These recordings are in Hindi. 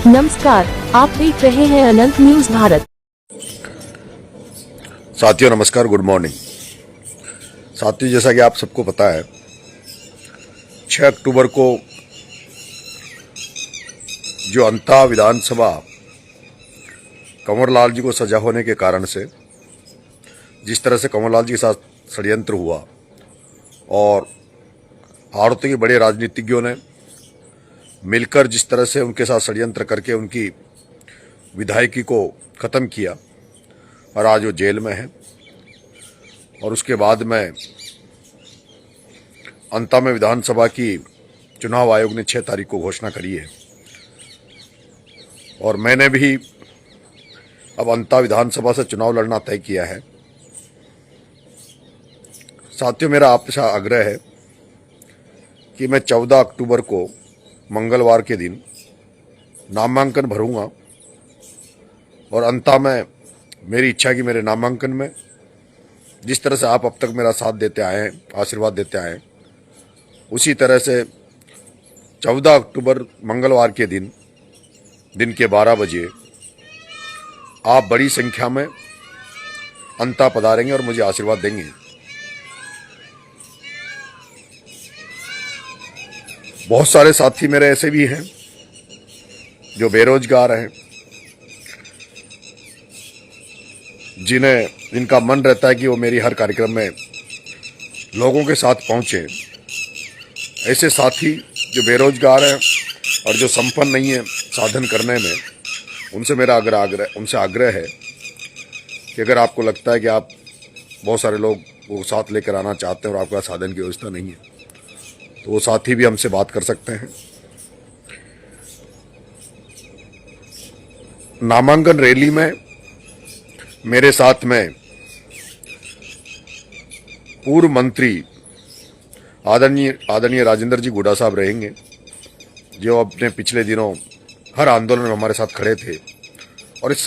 नमस्कार, आप देख रहे हैं अनंत न्यूज भारत। साथियों नमस्कार, गुड मॉर्निंग। साथियों, जैसा कि आप सबको पता है 6 अक्टूबर को जो अंता विधानसभा कंवरलाल जी को सजा होने के कारण से जिस तरह से कंवरलाल जी के साथ षड्यंत्र हुआ और आरोपी के बड़े राजनीतिज्ञों ने मिलकर जिस तरह से उनके साथ षड्यंत्र करके उनकी विधायकी को खत्म किया और आज वो जेल में है। और उसके बाद में अंता में विधानसभा की चुनाव आयोग ने 6 तारीख को घोषणा करी है और मैंने भी अब अंता विधानसभा से चुनाव लड़ना तय किया है। साथियों, मेरा आपसे आग्रह है कि मैं 14 अक्टूबर को मंगलवार के दिन नामांकन भरूंगा और अंता में मेरी इच्छा कि मेरे नामांकन में जिस तरह से आप अब तक मेरा साथ देते आए हैं, आशीर्वाद देते आए हैं, उसी तरह से 14 अक्टूबर मंगलवार के दिन के 12 बजे आप बड़ी संख्या में अंता पधारेंगे और मुझे आशीर्वाद देंगे। बहुत सारे साथी मेरे ऐसे भी हैं जो बेरोजगार हैं, जिनका मन रहता है कि वो मेरी हर कार्यक्रम में लोगों के साथ पहुंचे। ऐसे साथी जो बेरोजगार हैं और जो संपन्न नहीं है साधन करने में, उनसे मेरा आग्रह है कि अगर आपको लगता है कि आप बहुत सारे लोग वो साथ लेकर आना चाहते हैं और आपका साधन की व्यवस्था नहीं है, तो वो साथी भी हमसे बात कर सकते हैं। नामांकन रैली में मेरे साथ में पूर्व मंत्री आदरणीय राजेंद्र जी गुड्डा साहब रहेंगे, जो अपने पिछले दिनों हर आंदोलन में हमारे साथ खड़े थे और इस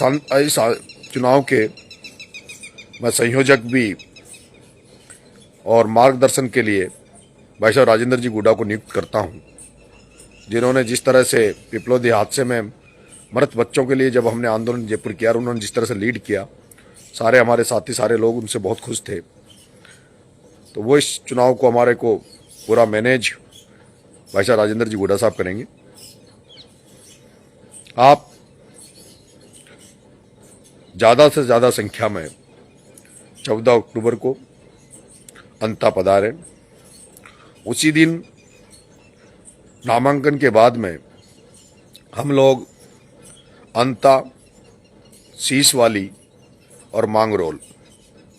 चुनाव के मैं संयोजक भी और मार्गदर्शन के लिए भाई साहब राजेंद्र जी गुड्डा को नियुक्त करता हूं, जिन्होंने जिस तरह से पिपलोदी हादसे में मृत बच्चों के लिए जब हमने आंदोलन जयपुर किया, उन्होंने जिस तरह से लीड किया, सारे हमारे साथी सारे लोग उनसे बहुत खुश थे। तो वो इस चुनाव को हमारे को पूरा मैनेज भाई साहब राजेंद्र जी गुड्डा साहब करेंगे। आप ज़्यादा से ज़्यादा संख्या में 14 अक्टूबर को अंता पधारें। उसी दिन नामांकन के बाद में हम लोग अंता, सीसवाली और मांगरोल,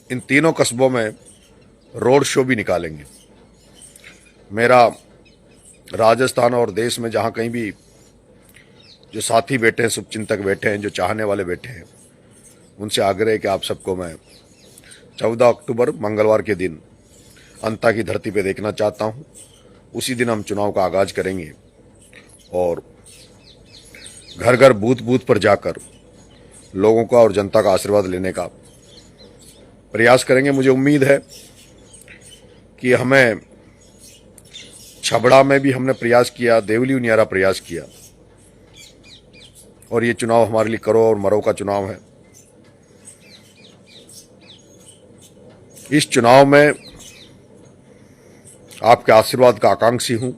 इन तीनों कस्बों में रोड शो भी निकालेंगे। मेरा राजस्थान और देश में जहां कहीं भी जो साथी बैठे हैं, शुभचिंतक बैठे हैं, जो चाहने वाले बैठे हैं, उनसे आग्रह है कि आप सबको मैं 14 अक्टूबर मंगलवार के दिन अंता की धरती पे देखना चाहता हूं। उसी दिन हम चुनाव का आगाज करेंगे और घर घर बूथ बूथ पर जाकर लोगों का और जनता का आशीर्वाद लेने का प्रयास करेंगे। मुझे उम्मीद है कि हमें छबड़ा में भी हमने प्रयास किया, देवली उनियारा प्रयास किया, और ये चुनाव हमारे लिए करो और मरो का चुनाव है। इस चुनाव में आपके आशीर्वाद का आकांक्षी हूं।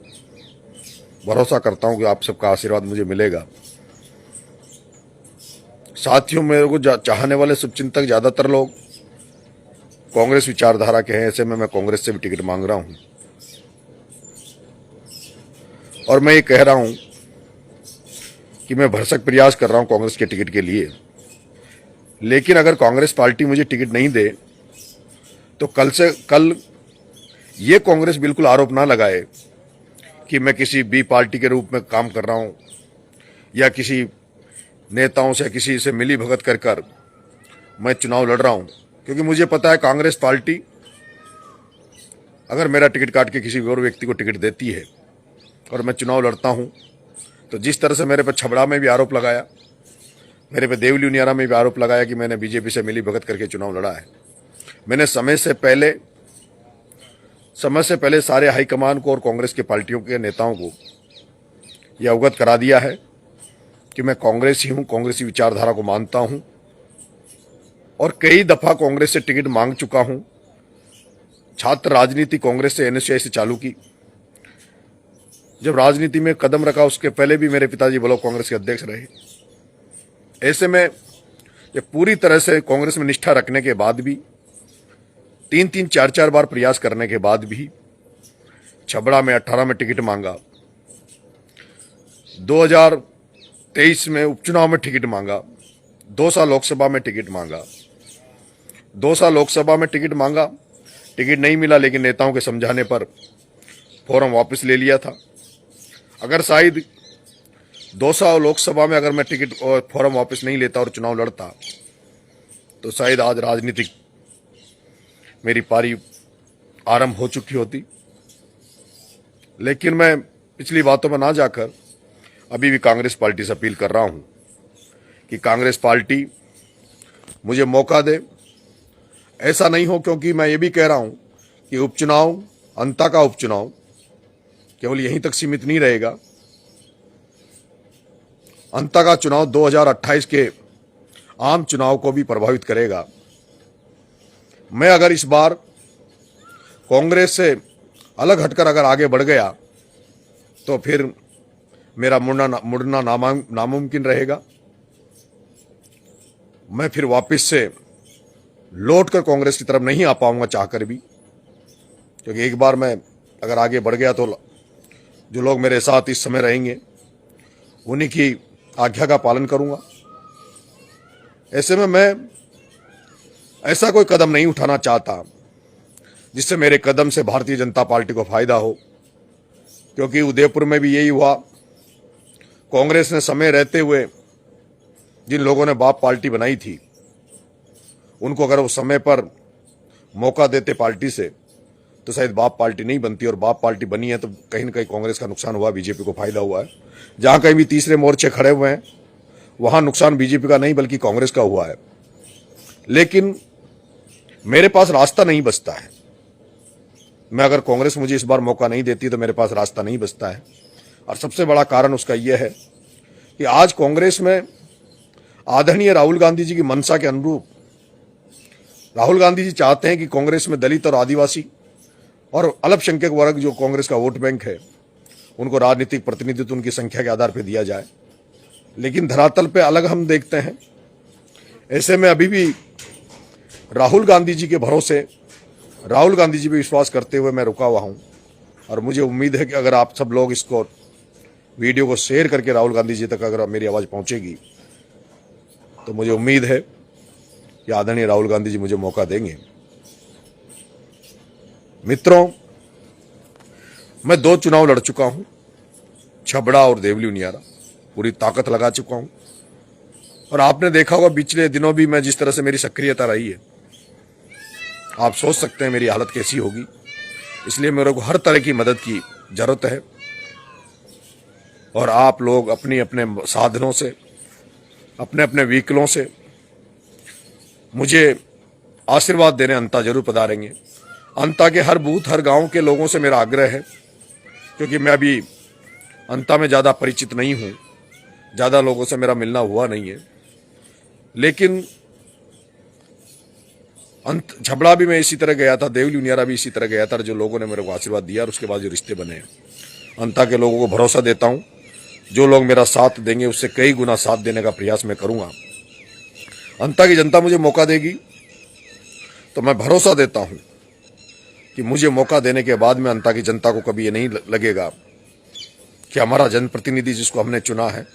भरोसा करता हूं कि आप सबका आशीर्वाद मुझे मिलेगा। साथियों, मेरे को चाहने वाले शुभचिंतक ज्यादातर लोग कांग्रेस विचारधारा के हैं। ऐसे में मैं कांग्रेस से भी टिकट मांग रहा हूं और मैं ये कह रहा हूं कि मैं भरसक प्रयास कर रहा हूं कांग्रेस के टिकट के लिए। लेकिन अगर कांग्रेस पार्टी मुझे टिकट नहीं दे तो कल ये कांग्रेस बिल्कुल आरोप ना लगाए कि मैं किसी बी पार्टी के रूप में काम कर रहा हूं या किसी नेताओं से किसी से मिली भगत कर मैं चुनाव लड़ रहा हूं। क्योंकि मुझे पता है कांग्रेस पार्टी अगर मेरा टिकट काट के किसी और व्यक्ति को टिकट देती है और मैं चुनाव लड़ता हूं, तो जिस तरह से मेरे पर छबड़ा में भी आरोप लगाया, मेरे पे देवली उनियारा में भी आरोप लगाया कि मैंने बीजेपी से मिली भगत करके चुनाव लड़ा है, मैंने समय से पहले सारे हाईकमान को और कांग्रेस के पार्टियों के नेताओं को यह अवगत करा दिया है कि मैं कांग्रेसी हूं, कांग्रेसी विचारधारा को मानता हूं और कई दफा कांग्रेस से टिकट मांग चुका हूं। छात्र राजनीति कांग्रेस से, एनएसयूआई से चालू की। जब राजनीति में कदम रखा उसके पहले भी मेरे पिताजी ब्लॉक कांग्रेस के अध्यक्ष रहे। ऐसे में ये पूरी तरह से कांग्रेस में निष्ठा रखने के बाद भी, 3-3, 4-4 बार प्रयास करने के बाद भी छबड़ा में 18 में टिकट मांगा, 2023 में उपचुनाव में टिकट मांगा, 2 साल लोकसभा में टिकट मांगा, 2 साल लोकसभा में टिकट मांगा, टिकट नहीं मिला, लेकिन नेताओं के समझाने पर फॉर्म वापस ले लिया था। अगर शायद 2 साल लोकसभा में अगर मैं टिकट और फॉर्म वापस नहीं लेता और चुनाव लड़ता तो शायद आज राजनीतिक मेरी पारी आरंभ हो चुकी होती। लेकिन मैं पिछली बातों में ना जाकर अभी भी कांग्रेस पार्टी से अपील कर रहा हूं कि कांग्रेस पार्टी मुझे मौका दे। ऐसा नहीं हो, क्योंकि मैं ये भी कह रहा हूं कि उपचुनाव, अंता का उपचुनाव केवल यहीं तक सीमित नहीं रहेगा। अंता का चुनाव 2028 के आम चुनाव को भी प्रभावित करेगा। मैं अगर इस बार कांग्रेस से अलग हटकर अगर आगे बढ़ गया तो फिर मेरा मुड़ना नामुमकिन रहेगा। मैं फिर वापस से लौटकर कांग्रेस की तरफ नहीं आ पाऊंगा चाहकर भी, क्योंकि एक बार मैं अगर आगे बढ़ गया तो जो लोग मेरे साथ इस समय रहेंगे उन्हीं की आज्ञा का पालन करूंगा। ऐसे में मैं ऐसा कोई कदम नहीं उठाना चाहता जिससे मेरे कदम से भारतीय जनता पार्टी को फायदा हो, क्योंकि उदयपुर में भी यही हुआ। कांग्रेस ने समय रहते हुए जिन लोगों ने बाप पार्टी बनाई थी उनको अगर वो समय पर मौका देते पार्टी से तो शायद बाप पार्टी नहीं बनती, और बाप पार्टी बनी है तो कहीं ना कहीं कांग्रेस का नुकसान हुआ, बीजेपी को फायदा हुआ है। जहां कहीं भी तीसरे मोर्चे खड़े हुए हैं वहां नुकसान बीजेपी का नहीं बल्कि कांग्रेस का हुआ है। लेकिन मेरे पास रास्ता नहीं बचता है। मैं अगर कांग्रेस मुझे इस बार मौका नहीं देती तो मेरे पास रास्ता नहीं बचता है, और सबसे बड़ा कारण उसका यह है कि आज कांग्रेस में आदरणीय राहुल गांधी जी की मंशा के अनुरूप राहुल गांधी जी चाहते हैं कि कांग्रेस में दलित और आदिवासी और अल्पसंख्यक वर्ग जो कांग्रेस का वोट बैंक है उनको राजनीतिक प्रतिनिधित्व उनकी संख्या के आधार पर दिया जाए। लेकिन धरातल पे अलग हम देखते हैं। ऐसे में अभी भी राहुल गांधी जी के भरोसे, राहुल गांधी जी पे विश्वास करते हुए मैं रुका हुआ हूं, और मुझे उम्मीद है कि अगर आप सब लोग इसको वीडियो को शेयर करके राहुल गांधी जी तक अगर मेरी आवाज पहुंचेगी तो मुझे उम्मीद है कि आदरणीय राहुल गांधी जी मुझे मौका देंगे। मित्रों, मैं 2 चुनाव लड़ चुका हूं, छबड़ा और देवली उनियारा, पूरी ताकत लगा चुका हूं, और आपने देखा होगा पिछले दिनों भी मैं जिस तरह से मेरी सक्रियता रही है, आप सोच सकते हैं मेरी हालत कैसी होगी। इसलिए मेरे को हर तरह की मदद की जरूरत है, और आप लोग अपने अपने साधनों से, अपने अपने व्हीकलों से मुझे आशीर्वाद देने अंता जरूर पधारेंगे। अंता के हर बूथ, हर गांव के लोगों से मेरा आग्रह है, क्योंकि मैं अभी अंता में ज्यादा परिचित नहीं हूं, ज्यादा लोगों से मेरा मिलना हुआ नहीं है, लेकिन छबड़ा भी मैं इसी तरह गया था, देवली उनियारा भी इसी तरह गया था, जो लोगों ने मेरे को आशीर्वाद दिया और उसके बाद जो रिश्ते बने। अंता के लोगों को भरोसा देता हूं, जो लोग मेरा साथ देंगे उससे कई गुना साथ देने का प्रयास मैं करूंगा। अंता की जनता मुझे मौका देगी तो मैं भरोसा देता हूं कि मुझे मौका देने के बाद में अंता की जनता को कभी ये नहीं लगेगा कि हमारा जनप्रतिनिधि जिसको हमने चुना है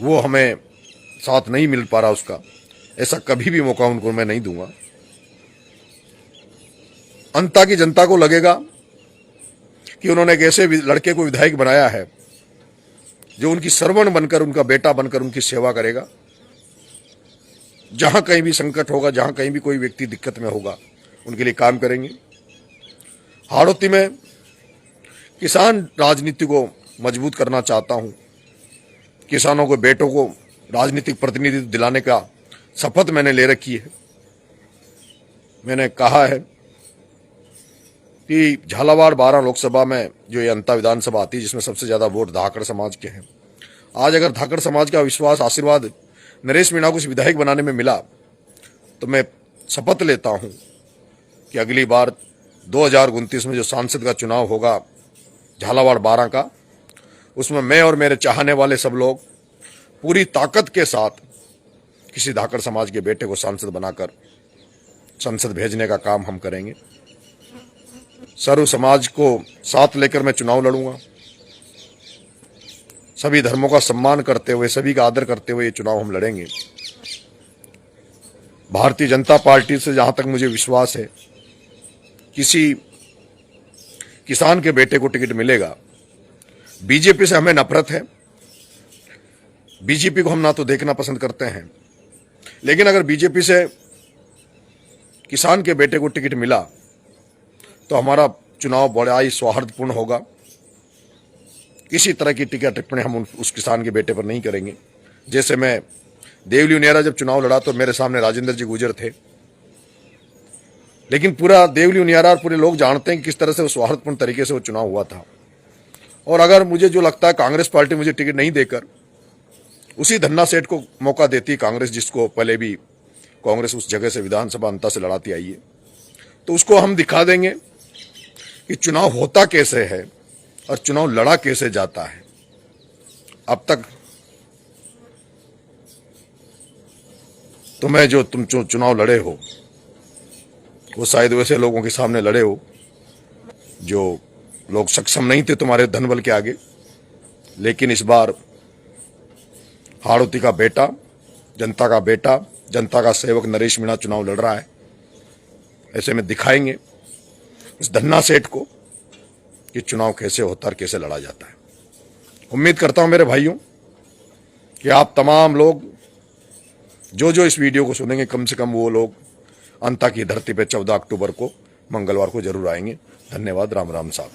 वो हमें साथ नहीं मिल पा रहा उसका। ऐसा कभी भी मौका उनको मैं नहीं दूंगा। अंता की जनता को लगेगा कि उन्होंने एक ऐसे लड़के को विधायक बनाया है जो उनकी सरवण बनकर, उनका बेटा बनकर उनकी सेवा करेगा। जहां कहीं भी संकट होगा, जहां कहीं भी कोई व्यक्ति दिक्कत में होगा, उनके लिए काम करेंगे। हाड़ौती में किसान राजनीति को मजबूत करना चाहता हूं। किसानों के बेटों को राजनीतिक प्रतिनिधित्व दिलाने का शपथ मैंने ले रखी है। मैंने कहा है कि झालावाड़ 12 लोकसभा में जो ये अंता विधानसभा आती है, जिसमें सबसे ज्यादा वोट धाकड़ समाज के हैं, आज अगर धाकड़ समाज का विश्वास आशीर्वाद नरेश मीणा को इस विधायक बनाने में मिला तो मैं शपथ लेता हूं कि अगली बार 2029 में जो सांसद का चुनाव होगा झालावाड़ 12 का, उसमें मैं और मेरे चाहने वाले सब लोग पूरी ताकत के साथ किसी धाकड़ समाज के बेटे को सांसद बनाकर संसद भेजने का काम हम करेंगे। सर्व समाज को साथ लेकर मैं चुनाव लड़ूंगा। सभी धर्मों का सम्मान करते हुए, सभी का आदर करते हुए ये चुनाव हम लड़ेंगे। भारतीय जनता पार्टी से जहां तक मुझे विश्वास है, किसी किसान के बेटे को टिकट मिलेगा। बीजेपी से हमें नफरत है, बीजेपी को हम ना तो देखना पसंद करते हैं, लेकिन अगर बीजेपी से किसान के बेटे को टिकट मिला तो हमारा चुनाव बड़ा ही सौहार्दपूर्ण होगा। किसी तरह की टीका टिप्पणी हम उस किसान के बेटे पर नहीं करेंगे। जैसे मैं देवली उनियारा जब चुनाव लड़ा तो मेरे सामने राजेंद्र जी गुजर थे, लेकिन पूरा देवली उनियारा और पूरे लोग जानते हैं कि किस तरह से वो सौहार्दपूर्ण तरीके से वो चुनाव हुआ था। और अगर मुझे जो लगता है कांग्रेस पार्टी मुझे टिकट नहीं देकर उसी धन्ना सेठ को मौका देती कांग्रेस, जिसको पहले भी कांग्रेस उस जगह से विधानसभा अंता से लड़ाती आई है, तो उसको हम दिखा देंगे कि चुनाव होता कैसे है और चुनाव लड़ा कैसे जाता है। अब तक तुम्हें जो तुम चुनाव लड़े हो वो शायद वैसे लोगों के सामने लड़े हो जो लोग सक्षम नहीं थे तुम्हारे धनबल के आगे, लेकिन इस बार हाड़ौती का बेटा, जनता का बेटा, जनता का सेवक नरेश मीणा चुनाव लड़ रहा है। ऐसे में दिखाएंगे इस धन्ना सेठ को कि चुनाव कैसे होता और कैसे लड़ा जाता है। उम्मीद करता हूं मेरे भाइयों कि आप तमाम लोग जो इस वीडियो को सुनेंगे, कम से कम वो लोग अंता की धरती पे 14 अक्टूबर को मंगलवार को जरूर आएंगे। धन्यवाद। राम राम साहब।